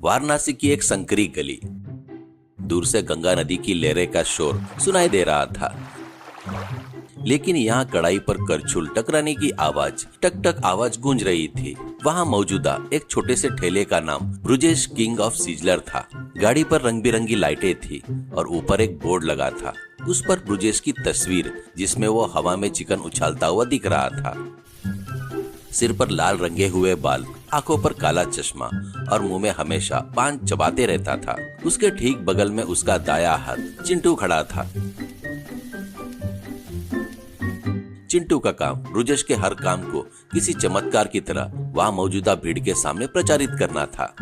वाराणसी की एक संकरी गली। दूर से गंगा नदी की लहरें का शोर सुनाई दे रहा था, लेकिन यहाँ कड़ाई पर करछुल टकराने की आवाज, टक टक आवाज गूंज रही थी। वहाँ मौजूदा एक छोटे से ठेले का नाम ब्रुजेश किंग ऑफ सिजलर था। गाड़ी पर रंग बिरंगी लाइटें थी और ऊपर एक बोर्ड लगा था। उस पर ब्रुजेश की तस्वीर, जिसमें वो हवा में चिकन उछालता हुआ दिख रहा था। सिर पर लाल रंगे हुए बाल, आंखों पर काला चश्मा और मुंह में हमेशा पान चबाते रहता था। उसके ठीक बगल में उसका दाया हाथ चिंटू खड़ा था। चिंटू का काम ब्रुजेश के हर काम को किसी चमत्कार की तरह वहां मौजूदा भीड़ के सामने प्रचारित करना था।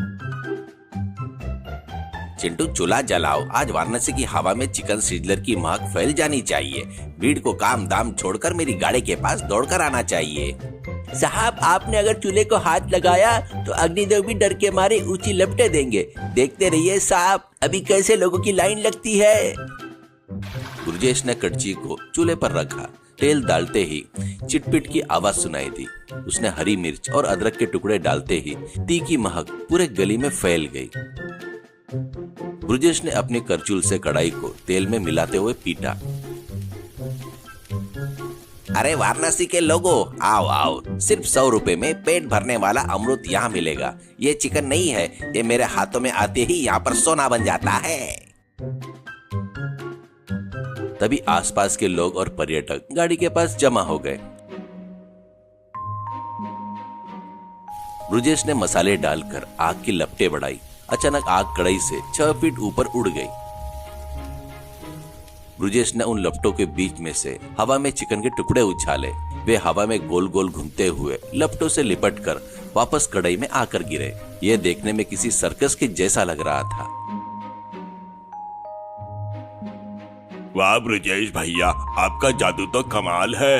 चिंटू, चूल्हा जलाओ, आज वाराणसी की हवा में चिकन सिजलर की महक फैल जानी चाहिए। भीड़ को काम दाम छोड़कर मेरी गाड़ी के पास दौड़कर आना चाहिए। साहब, आपने अगर चूल्हे को हाथ लगाया तो अग्निदेव भी डर के मारे ऊंची लपटें देंगे। देखते रहिए साहब, अभी कैसे लोगों की लाइन लगती है। ब्रुजेश ने कड़ची को चूल्हे पर रखा। तेल डालते ही चिटपिट की आवाज सुनाई दी। उसने हरी मिर्च और अदरक के टुकड़े डालते ही तीखी महक पूरे गली में फैल गई। ब्रुजेश ने अपनी करचूल से कढ़ाई को तेल में मिलाते हुए पीटा। अरे वाराणसी के लोगों, आओ आओ, सिर्फ 100 रुपए में पेट भरने वाला अमृत यहाँ मिलेगा। ये चिकन नहीं है, ये मेरे हाथों में आते ही यहाँ पर सोना बन जाता है। तभी आसपास के लोग और पर्यटक गाड़ी के पास जमा हो गए। ब्रुजेश ने मसाले डालकर आग की लपटें बढ़ाई। अचानक आग कढ़ाई से 6 फीट ऊपर उड़ गई। ब्रुजेश ने उन लपटों के बीच में से हवा में चिकन के टुकड़े उछाले। वे हवा में गोल गोल घूमते हुए लपटों से लिपटकर वापस कढ़ाई में आकर गिरे। यह देखने में किसी सर्कस के जैसा लग रहा था। वाह ब्रुजेश भैया, आपका जादू तो कमाल है।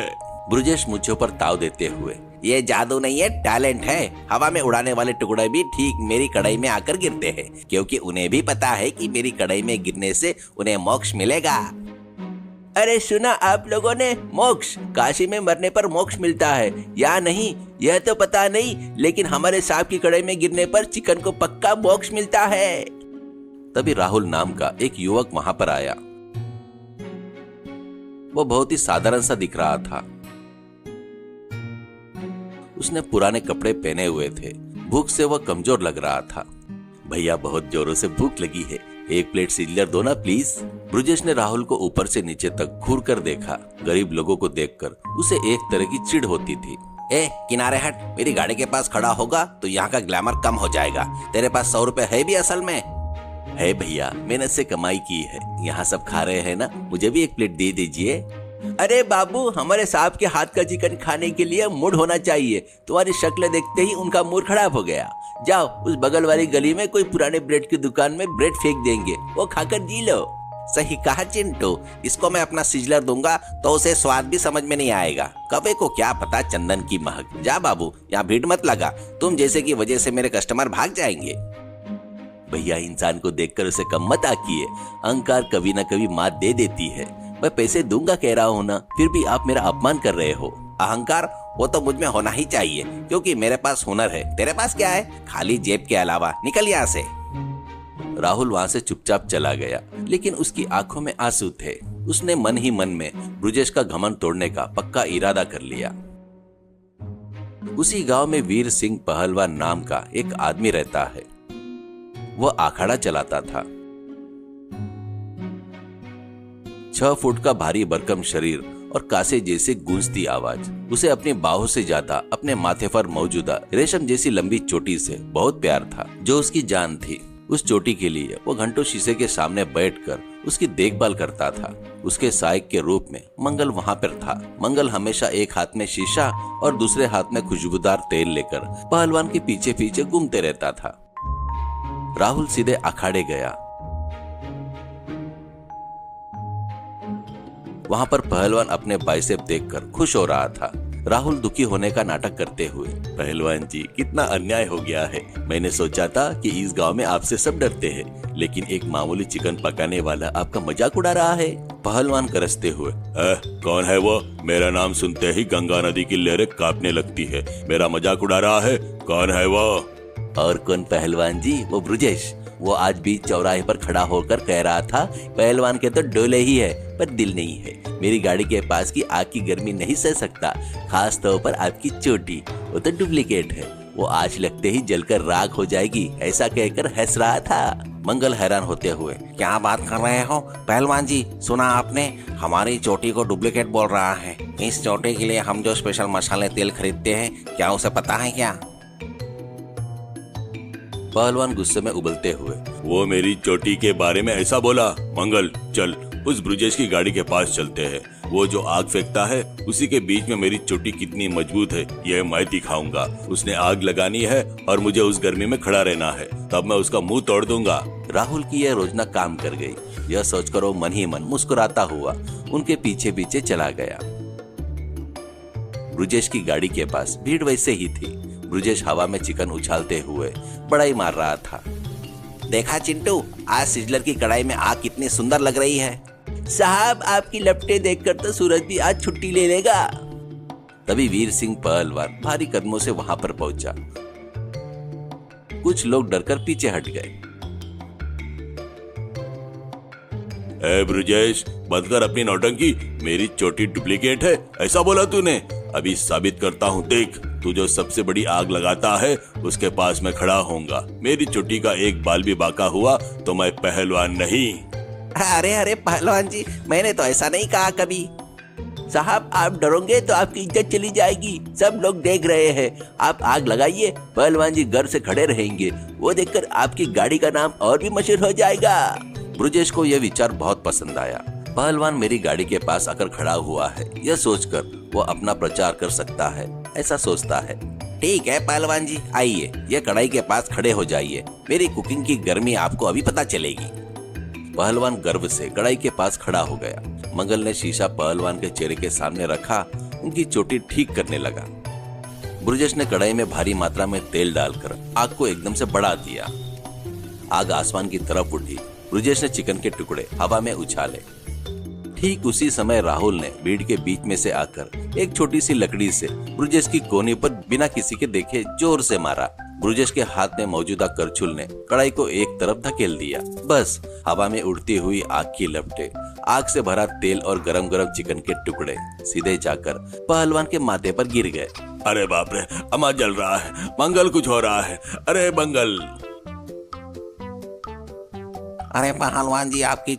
ब्रुजेश मुझे पर ताव देते हुए, ये जादू नहीं है, टैलेंट है। हवा में उड़ाने वाले टुकड़े भी ठीक मेरी कढ़ाई में आकर गिरते हैं, क्योंकि उन्हें भी पता है कि मेरी कढ़ाई में गिरने से उन्हें मोक्ष मिलेगा। अरे सुना आप लोगों ने, मोक्ष? काशी में मरने पर मोक्ष मिलता है या नहीं यह तो पता नहीं, लेकिन हमारे सांप की कढ़ाई में गिरने पर चिकन को पक्का मोक्ष मिलता है। तभी राहुल नाम का एक युवक वहां पर आया। वो बहुत ही साधारण सा दिख रहा था। उसने पुराने कपड़े पहने हुए थे। भूख से वह कमजोर लग रहा था। भैया, बहुत जोरों से भूख लगी है, 1 प्लेट सिजलर दो ना प्लीज। ब्रुजेश ने राहुल को ऊपर से नीचे तक घूर कर देखा। गरीब लोगों को देखकर उसे एक तरह की चिढ़ होती थी। ए किनारे हट, मेरी गाड़ी के पास खड़ा होगा तो यहाँ का ग्लैमर कम हो जाएगा। तेरे पास 100 रुपए है भी असल में? है भैया, मेहनत से कमाई की है। यहाँ सब खा रहे हैं ना, मुझे भी 1 प्लेट दे दीजिए। अरे बाबू, हमारे साहब के हाथ का चिकन खाने के लिए मूड होना चाहिए। तुम्हारी शक्ल देखते ही उनका मूड खराब हो गया। जाओ, उस बगल वाली गली में कोई पुराने ब्रेड की दुकान में ब्रेड फेंक देंगे, वो खाकर जी लो। सही कहा चिंटू, इसको मैं अपना सिजलर दूंगा तो उसे स्वाद भी समझ में नहीं आएगा। कबे को क्या पता चंदन की महक। जा बाबू, यहाँ भीड़ मत लगा, तुम जैसे की वजह से मेरे कस्टमर भाग जाएंगे। भैया, इंसान को देखकर उसे कम मत आकिए। अहंकार कभी न कभी मात दे देती है। मैं पैसे दूंगा कह रहा हूँ ना, फिर भी आप मेरा अपमान कर रहे हो। अहंकार वो तो मुझ में होना ही चाहिए, क्योंकि मेरे पास हुनर है। तेरे पास क्या है? खाली जेब के अलावा। निकल यहाँ से। राहुल वहां से चुपचाप चला गया, लेकिन उसकी आंखों में आंसू थे। उसने मन ही मन में ब्रुजेश का घमंड तोड़ने का पक्का इरादा कर लिया। उसी गांव में वीर सिंह पहलवान नाम का एक आदमी रहता है। वह अखाड़ा चलाता था। 6 फुट का भारी भरकम शरीर और कासे जैसे गूंजती आवाज उसे अपनी बाहों से ज्यादा अपने माथे पर मौजूदा रेशम जैसी लंबी चोटी से बहुत प्यार था, जो उसकी जान थी। उस चोटी के लिए वो घंटों शीशे के सामने बैठकर उसकी देखभाल करता था। उसके सहायक के रूप में मंगल वहां पर था। मंगल हमेशा एक हाथ में शीशा और दूसरे हाथ में खुशबूदार तेल लेकर पहलवान के पीछे पीछे घूमते रहता था। राहुल सीधे अखाड़े गया। वहां पर पहलवान अपने बाइसेप देखकर खुश हो रहा था। राहुल दुखी होने का नाटक करते हुए, पहलवान जी, कितना अन्याय हो गया है। मैंने सोचा था कि इस गांव में आपसे सब डरते हैं, लेकिन एक मामूली चिकन पकाने वाला आपका मजाक उड़ा रहा है। पहलवान करसते हुए, कौन है वो? मेरा नाम सुनते ही गंगा नदी की लहरें कांपने लगती है। मेरा मजाक उड़ा रहा है? कौन है वो? और कौन पहलवान जी? वो ब्रुजेश। वो आज बीच चौराहे पर खड़ा होकर कह रहा था, पहलवान के तो डोले ही है पर दिल नहीं है। मेरी गाड़ी के पास की आग की गर्मी नहीं सह सकता, खास तौर पर आपकी चोटी, वो तो डुप्लीकेट है, वो आज लगते ही जलकर राख हो जाएगी, ऐसा कहकर हंस रहा था। मंगल हैरान होते हुए, क्या बात कर रहे हो पहलवान जी? सुना आपने? हमारी चोटी को डुप्लीकेट बोल रहा है। इस चोटी के लिए हम जो स्पेशल मसाले तेल खरीदते हैं, क्या उसे पता है क्या? पहलवान गुस्से में उबलते हुए, वो मेरी चोटी के बारे में ऐसा बोला? मंगल चल उस ब्रुजेश की गाड़ी के पास चलते हैं। वो जो आग फेंकता है उसी के बीच में मेरी चोटी कितनी मजबूत है ये मैं दिखाऊंगा। उसने आग लगानी है और मुझे उस गर्मी में खड़ा रहना है, तब मैं उसका मुंह तोड़ दूंगा। राहुल की यह योजना काम कर गई। यह सोचकर वो मन ही मन मुस्कुराता हुआ उनके पीछे पीछे चला गया। ब्रुजेश की गाड़ी के पास भीड़ वैसे ही थी। ब्रुजेश हवा में चिकन उछालते हुए बड़ाई मार रहा था। देखा चिंटू, आज सिजलर की कढ़ाई में आग कितनी सुंदर लग रही है। साहब आपकी लपटे देखकर तो सूरज भी आज छुट्टी ले लेगा। तभी वीर सिंह पहलवान भारी कदमों से वहां पर पहुंचा। कुछ लोग डरकर पीछे हट गए। ए ब्रुजेश, बंद कर अपनी नौटंकी। मेरी चोटी डुप्लीकेट है ऐसा बोला तूने? अभी साबित करता हूँ, देख। तू जो सबसे बड़ी आग लगाता है उसके पास मैं खड़ा होऊंगा। मेरी चोटी का एक बाल भी बाका हुआ तो मैं पहलवान नहीं। अरे अरे पहलवान जी, मैंने तो ऐसा नहीं कहा कभी। साहब आप डरोगे तो आपकी इज्जत चली जाएगी, सब लोग देख रहे हैं। आप आग लगाइए, पहलवान जी घर से खड़े रहेंगे, वो देखकर आपकी गाड़ी का नाम और भी मशहूर हो जाएगा। ब्रुजेश को यह विचार बहुत पसंद आया। पहलवान मेरी गाड़ी के पास आकर खड़ा हुआ है, यह सोचकर वो अपना प्रचार कर सकता है, ऐसा सोचता है। ठीक है पहलवान जी, आइए ये कढ़ाई के पास खड़े हो जाइए। मेरी कुकिंग की गर्मी आपको अभी पता चलेगी। पहलवान गर्व से कढ़ाई के पास खड़ा हो गया। मंगल ने शीशा पहलवान के चेहरे के सामने रखा, उनकी चोटी ठीक करने लगा। ब्रुजेश ने कढ़ाई में भारी मात्रा में तेल डालकर आग को एकदम से बढ़ा दिया। आग आसमान की तरफ उठी। ब्रुजेश ने चिकन के टुकड़े हवा में उछाले। ठीक उसी समय राहुल ने भीड़ के बीच में से आकर एक छोटी सी लकड़ी से ब्रुजेश की कोहनी पर बिना किसी के देखे जोर से मारा। ब्रुजेश के हाथ में मौजूदा करछुल ने कढ़ाई को एक तरफ धकेल दिया। बस हवा में उड़ती हुई आग की लपटें, आग से भरा तेल और गरम गरम चिकन के टुकड़े सीधे जाकर पहलवान के माथे पर गिर गए। अरे बाप रे, अम्मा जल रहा है। मंगल कुछ हो रहा है। अरे मंगल। अरे पहलवान जी, आपकी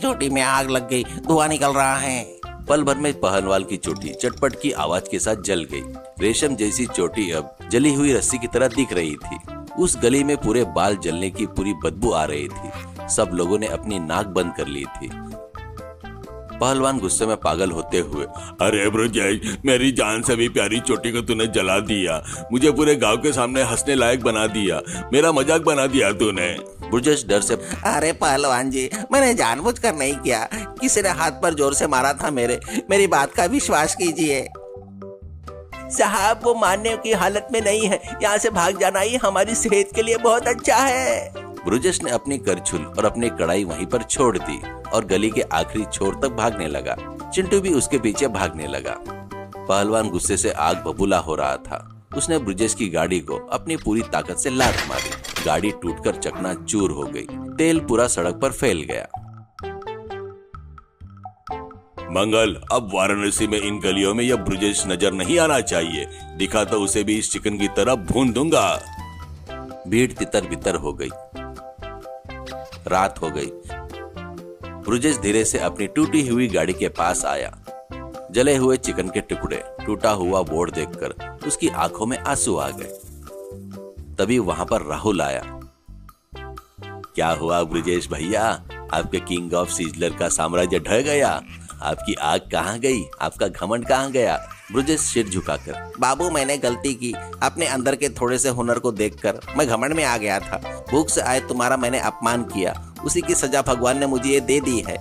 चोटी में आग लग गई, धुआं निकल रहा है। पल भर में पहलवान की चोटी चटपट की आवाज के साथ जल गई। रेशम जैसी चोटी अब जली हुई रस्सी की तरह दिख रही थी। उस गली में पूरे बाल जलने की पूरी बदबू आ रही थी। सब लोगों ने अपनी नाक बंद कर ली थी। पहलवान गुस्से में पागल होते हुए, अरे ब्रुजेश, मेरी जान से भी प्यारी चोटी को तूने जला दिया। मुझे पूरे गांव के सामने हंसने लायक बना दिया। मेरा मजाक बना दिया तूने। ब्रुजेश डर से, अरे पहलवान जी, मैंने जानबूझकर नहीं किया। किसी ने हाथ पर जोर से मारा था मेरी बात का विश्वास कीजिए। साहब वो मानने की हालत में नहीं है, यहाँ से भाग जाना ही हमारी सेहत के लिए बहुत अच्छा है। ब्रुजेश ने अपनी करछुल और अपनी कढ़ाई वहीं पर छोड़ दी और गली के आखिरी छोर तक भागने लगा। चिंटू भी उसके पीछे भागने लगा। पहलवान गुस्से से आग बबूला हो रहा था। उसने ब्रुजेश की गाड़ी को अपनी पूरी ताकत से लात मारी। गाड़ी टूटकर चकनाचूर हो गई। तेल पूरा सड़क पर फैल गया। मंगल, अब वाराणसी में इन गलियों में यह ब्रुजेश नजर नहीं आना चाहिए। दिखा तो उसे भी इस चिकन की तरह भून दूंगा। भीड़ तितर बितर हो गई। रात हो गई। ब्रुजेश धीरे से अपनी टूटी हुई गाड़ी के पास आया। जले हुए चिकन के टुकड़े, टूटा हुआ बोर्ड देखकर उसकी आंखों में आंसू आ गए। तभी वहां पर राहुल आया। क्या हुआ ब्रुजेश भैया, आपके किंग ऑफ सिजलर का साम्राज्य ढह गया? आपकी आग कहाँ गई? आपका घमंड कहाँ गया? ब्रुजेश सिर झुकाकर, बाबू मैंने गलती की। अपने अंदर के थोड़े से हुनर को देखकर मैं घमंड में आ गया था। भूख से आए तुम्हारा मैंने अपमान किया, उसी की सजा भगवान ने मुझे ये दे दी है।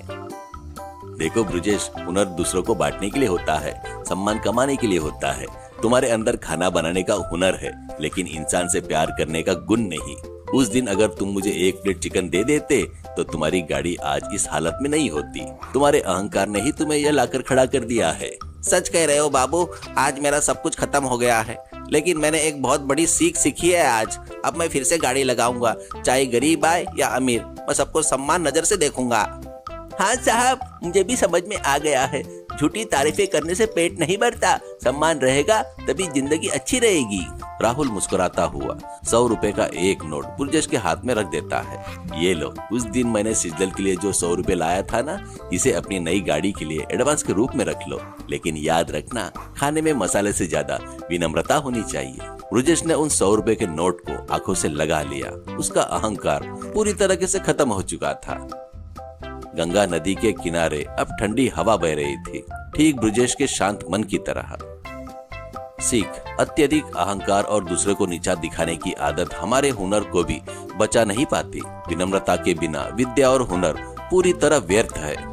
देखो ब्रुजेश, हुनर दूसरों को बांटने के लिए होता है, सम्मान कमाने के लिए होता है। तुम्हारे अंदर खाना बनाने का हुनर है, लेकिन इंसान से प्यार करने का गुण नहीं। उस दिन अगर तुम मुझे एक प्लेट चिकन दे देते तो तुम्हारी गाड़ी आज इस हालत में नहीं होती। तुम्हारे अहंकार ने ही तुम्हें यह लाकर खड़ा कर दिया है। सच कह रहे हो बाबू, आज मेरा सब कुछ खत्म हो गया है। लेकिन मैंने एक बहुत बड़ी सीख सीखी है आज। अब मैं फिर से गाड़ी लगाऊंगा, चाहे गरीब आए या अमीर, मैं सबको सम्मान नजर से देखूंगा। हाँ साहब, मुझे भी समझ में आ गया है, झूठी तारीफें करने से पेट नहीं भरता, सम्मान रहेगा तभी जिंदगी अच्छी रहेगी। राहुल मुस्कुराता हुआ 100 रुपए का एक नोट ब्रजेश के हाथ में रख देता है। ये लो, उस दिन मैंने सिजल के लिए जो 100 रुपए लाया था ना, इसे अपनी नई गाड़ी के लिए एडवांस के रूप में रख लो। लेकिन याद रखना, खाने में मसाले से ज्यादा विनम्रता होनी चाहिए। ब्रजेश ने उन 100 रुपए के नोट को आंखों से लगा लिया। उसका अहंकार पूरी तरीके से खत्म हो चुका था। गंगा नदी के किनारे अब ठंडी हवा बह रही थी, ठीक ब्रजेश के शांत मन की तरह। सीख, अत्यधिक अहंकार और दूसरे को नीचा दिखाने की आदत हमारे हुनर को भी बचा नहीं पाती। विनम्रता के बिना विद्या और हुनर पूरी तरह व्यर्थ है।